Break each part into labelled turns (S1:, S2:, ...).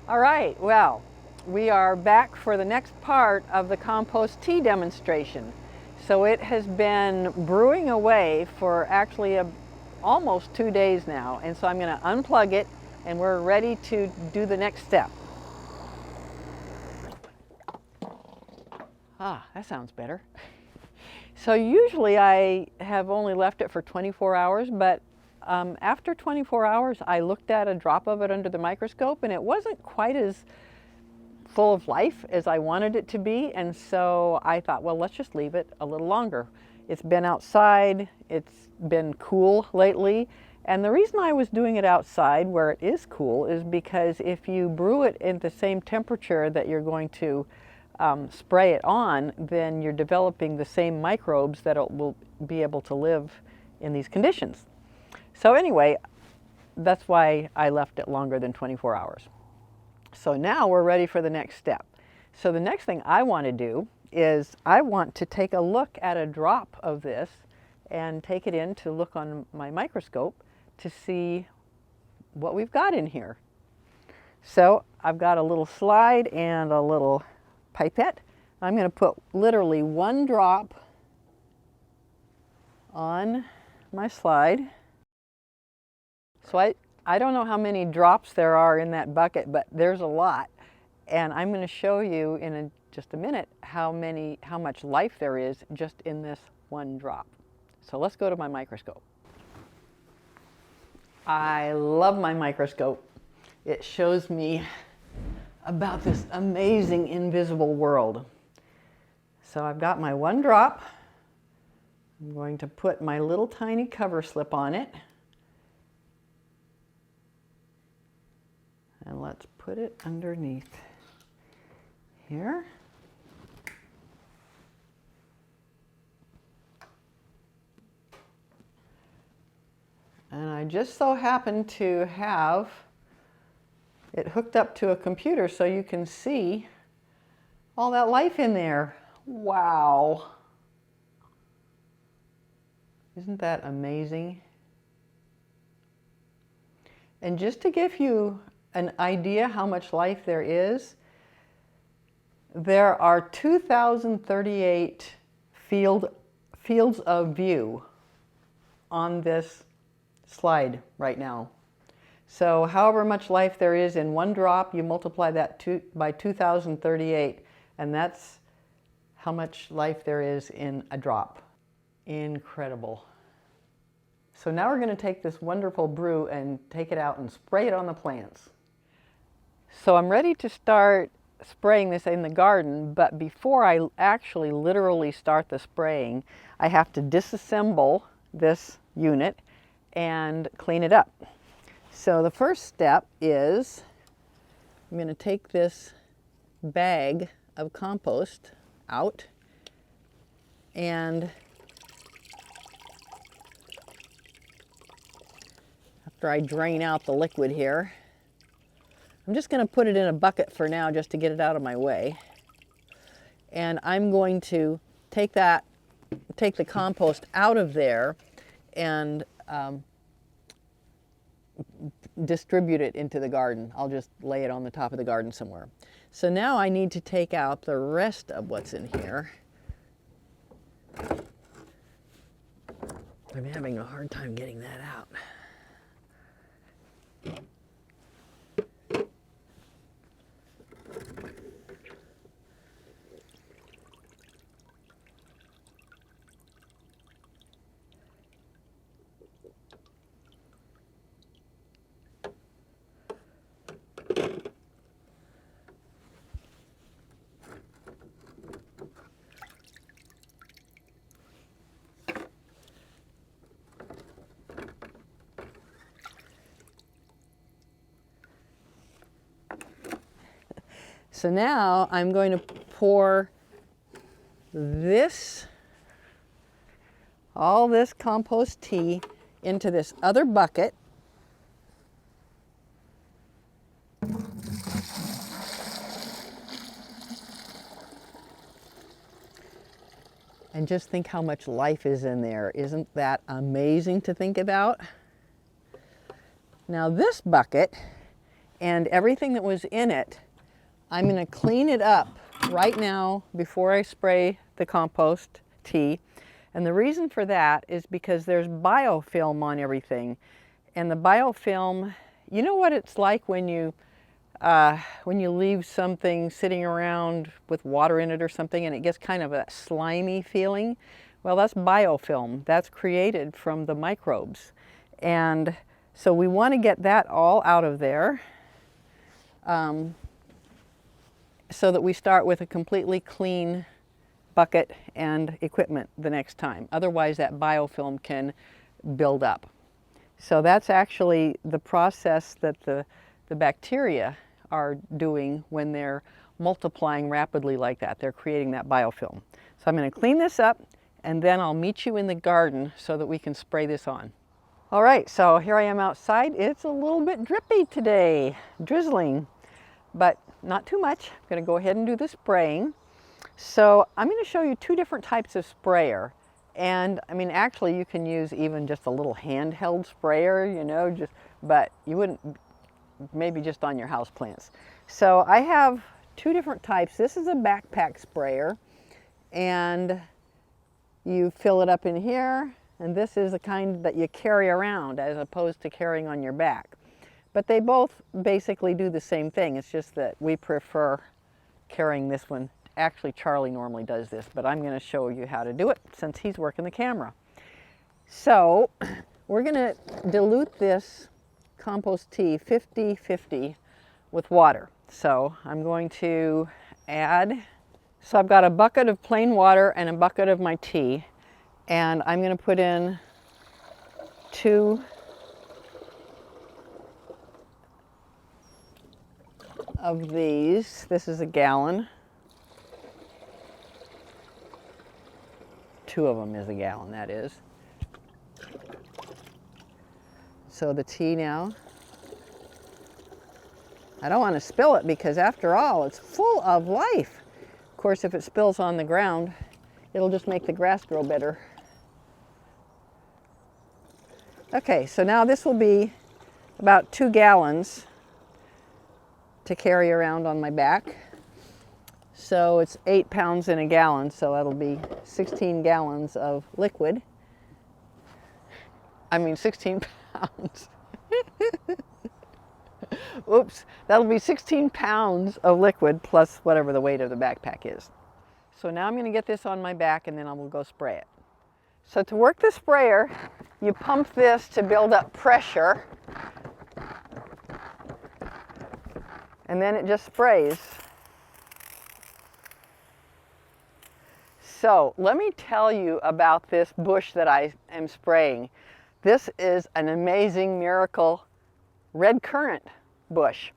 S1: All right, well, we are back for the next part of the compost tea demonstration. So it has been brewing away for actually almost 2 days now, and so I'm going to unplug it and we're ready to do the next step. Ah, that sounds better. So usually I have only left it for 24 hours, but after 24 hours I looked at a drop of it under the microscope and it wasn't quite as full of life as I wanted it to be, and so I thought, well, let's just leave it a little longer. It's been outside, it's been cool lately, and the reason I was doing it outside where it is cool is because if you brew it in the same temperature that you're going to spray it on, then you're developing the same microbes that it will be able to live in these conditions. So anyway, that's why I left it longer than 24 hours. So now we're ready for the next step. So the next thing I want to do is I want to take a look at a drop of this and take it in to look on my microscope to see what we've got in here. So I've got a little slide and a little pipette. I'm going to put literally one drop on my slide. So I don't know how many drops there are in that bucket, but there's a lot. And I'm going to show you in just a minute how much life there is just in this one drop. So let's go to my microscope. I love my microscope. It shows me about this amazing invisible world. So I've got my one drop. I'm going to put my little tiny cover slip on it. And let's put it underneath here. And I just so happen to have it hooked up to a computer so you can see all that life in there. Wow. Isn't that amazing? And just to give you an idea how much life there is, there are 2,038 fields of view on this slide right now. So however much life there is in one drop, you multiply that by 2,038, and that's how much life there is in a drop. Incredible. So now we're going to take this wonderful brew and take it out and spray it on the plants. So I'm ready to start spraying this in the garden, but before I actually literally start the spraying, I have to disassemble this unit and clean it up. So the first step is I'm going to take this bag of compost out, and after I drain out the liquid here, I'm just going to put it in a bucket for now just to get it out of my way. And I'm going to take the compost out of there and distribute it into the garden. I'll just lay it on the top of the garden somewhere. So now I need to take out the rest of what's in here. I'm having a hard time getting that out. So now I'm going to pour all this compost tea into this other bucket. And just think how much life is in there. Isn't that amazing to think about? Now this bucket and everything that was in it, I'm going to clean it up right now before I spray the compost tea. And the reason for that is because there's biofilm on everything. And the biofilm, you know what it's like when you leave something sitting around with water in it or something and it gets kind of a slimy feeling? Well, that's biofilm. That's created from the microbes. And so we want to get that all out of there so that we start with a completely clean bucket and equipment the next time. Otherwise, that biofilm can build up. So that's actually the process that the bacteria are doing when they're multiplying rapidly like that. They're creating that biofilm. So I'm going to clean this up, and then I'll meet you in the garden so that we can spray this on. All right, so here I am outside. It's a little bit drippy today, drizzling, but not too much. I'm going to go ahead and do the spraying. So I'm going to show you two different types of sprayer. And I mean, actually you can use even just a little handheld sprayer, you know, but you wouldn't, maybe just on your houseplants. So I have two different types. This is a backpack sprayer, and you fill it up in here, and this is the kind that you carry around as opposed to carrying on your back. But they both basically do the same thing. It's just that we prefer carrying this one. Actually, Charlie normally does this, but I'm going to show you how to do it since he's working the camera. So we're going to dilute this compost tea 50-50 with water. So I'm going to add, so I've got a bucket of plain water and a bucket of my tea, and I'm going to put in 2 of these. This is a gallon. 2 of them is a gallon, that is. So the tea now, I don't want to spill it because after all, it's full of life. Of course, if it spills on the ground, it'll just make the grass grow better. Okay, so now this will be about 2 gallons to carry around on my back. So it's 8 pounds in a gallon, so that'll be 16 gallons of liquid. I mean 16 pounds. Oops, that'll be 16 pounds of liquid plus whatever the weight of the backpack is. So now I'm going to get this on my back and then I will go spray it. So to work the sprayer, you pump this to build up pressure, and then it just sprays. So let me tell you about this bush that I am spraying. This is an amazing miracle red currant bush.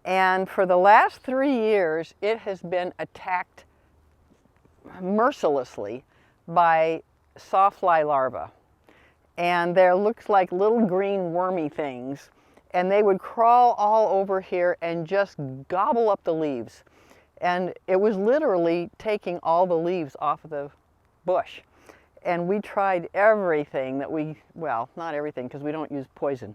S1: And for the last 3 years, it has been attacked mercilessly by sawfly larvae. And there looks like little green wormy things. And they would crawl all over here and just gobble up the leaves. And it was literally taking all the leaves off of the bush. And we tried everything that well, not everything because we don't use poison,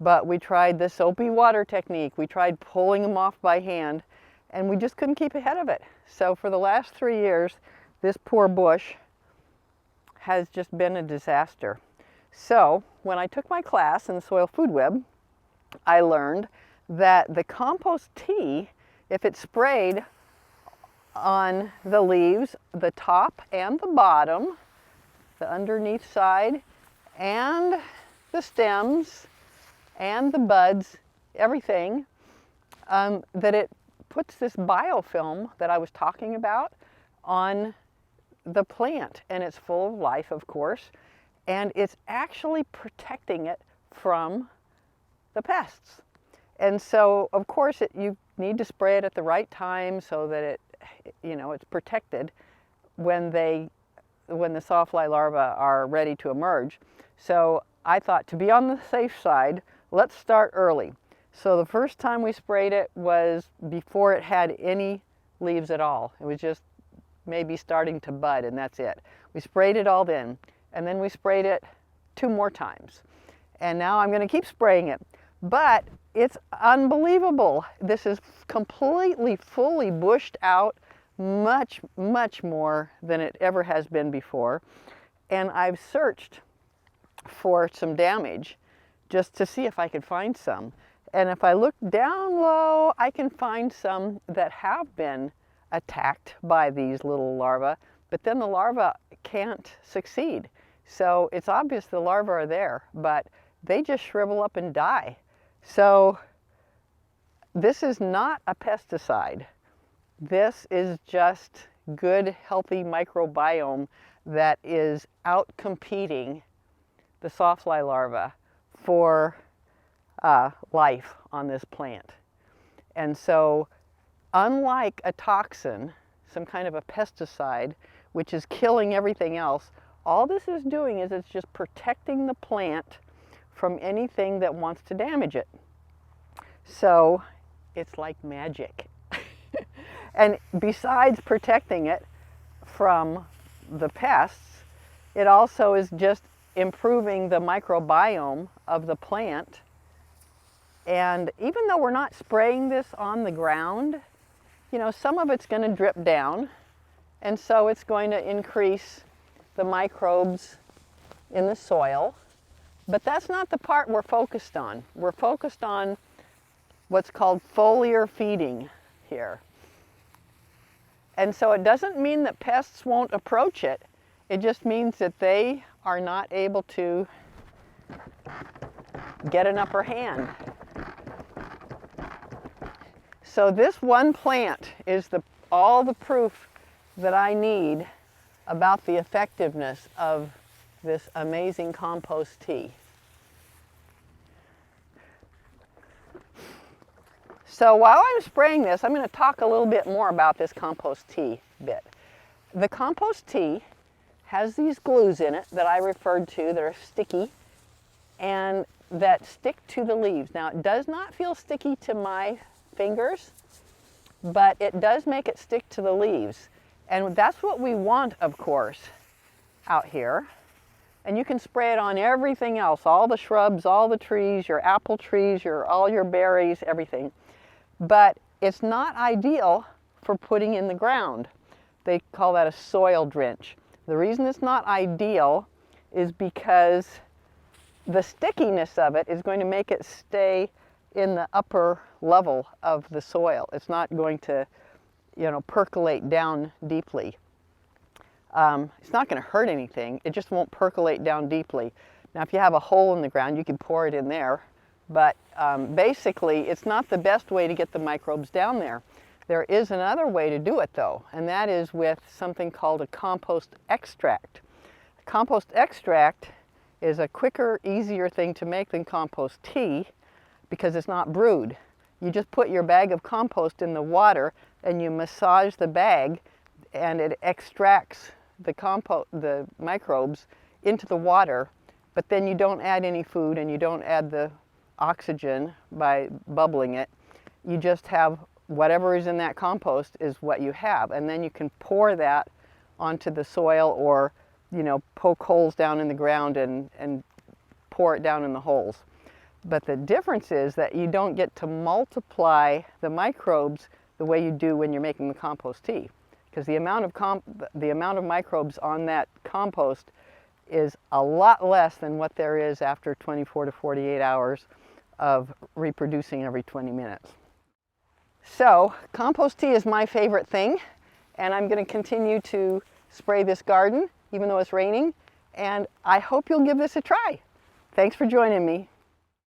S1: but we tried the soapy water technique. We tried pulling them off by hand, and we just couldn't keep ahead of it. So for the last 3 years, this poor bush has just been a disaster. So when I took my class in the soil food web, I learned that the compost tea, if it's sprayed on the leaves, the top and the bottom, the underneath side, and the stems, and the buds, everything, that it puts this biofilm that I was talking about on the plant. And it's full of life, of course, and it's actually protecting it from the pests. And so, of course, you need to spray it at the right time so that it's protected when the sawfly larvae are ready to emerge. So I thought, to be on the safe side, let's start early. So the first time we sprayed it was before it had any leaves at all. It was just maybe starting to bud, and that's it. We sprayed it all then, and then we sprayed it 2 more times. And now I'm going to keep spraying it. But it's unbelievable. This is completely, fully bushed out, much, much more than it ever has been before. And I've searched for some damage just to see if I could find some. And if I look down low, I can find some that have been attacked by these little larvae, but then the larvae can't succeed. So it's obvious the larvae are there, but they just shrivel up and die. So this is not a pesticide. This is just good, healthy microbiome that is out-competing the sawfly larvae for life on this plant. And so, unlike a toxin, some kind of a pesticide, which is killing everything else, all this is doing is it's just protecting the plant from anything that wants to damage it. So, it's like magic. And besides protecting it from the pests, it also is just improving the microbiome of the plant. And even though we're not spraying this on the ground, you know, some of it's going to drip down, and so it's going to increase the microbes in the soil. But that's not the part we're focused on. We're focused on what's called foliar feeding here. And so it doesn't mean that pests won't approach it. It just means that they are not able to get an upper hand. So this one plant is all the proof that I need about the effectiveness of this amazing compost tea. So while I'm spraying this, I'm going to talk a little bit more about this compost tea bit. The compost tea has these glues in it that I referred to that are sticky and that stick to the leaves. Now, it does not feel sticky to my fingers, but it does make it stick to the leaves. And that's what we want, of course, out here. And you can spray it on everything else, all the shrubs, all the trees, your apple trees, all your berries, everything. But it's not ideal for putting in the ground. They call that a soil drench. The reason it's not ideal is because the stickiness of it is going to make it stay in the upper level of the soil. It's not going to, you know, percolate down deeply. It's not going to hurt anything. It just won't percolate down deeply. Now, if you have a hole in the ground, you can pour it in there. But basically, it's not the best way to get the microbes down there. There is another way to do it, though, and that is with something called a compost extract. Compost extract is a quicker, easier thing to make than compost tea because it's not brewed. You just put your bag of compost in the water and you massage the bag and it extracts the microbes into the water, but then you don't add any food and you don't add the oxygen by bubbling it. You just have whatever is in that compost is what you have, and then you can pour that onto the soil or, you know, poke holes down in the ground and pour it down in the holes. But the difference is that you don't get to multiply the microbes the way you do when you're making the compost tea, because the amount of microbes on that compost is a lot less than what there is after 24 to 48 hours of reproducing every 20 minutes. So compost tea is my favorite thing, and I'm going to continue to spray this garden even though it's raining, and I hope you'll give this a try. Thanks for joining me.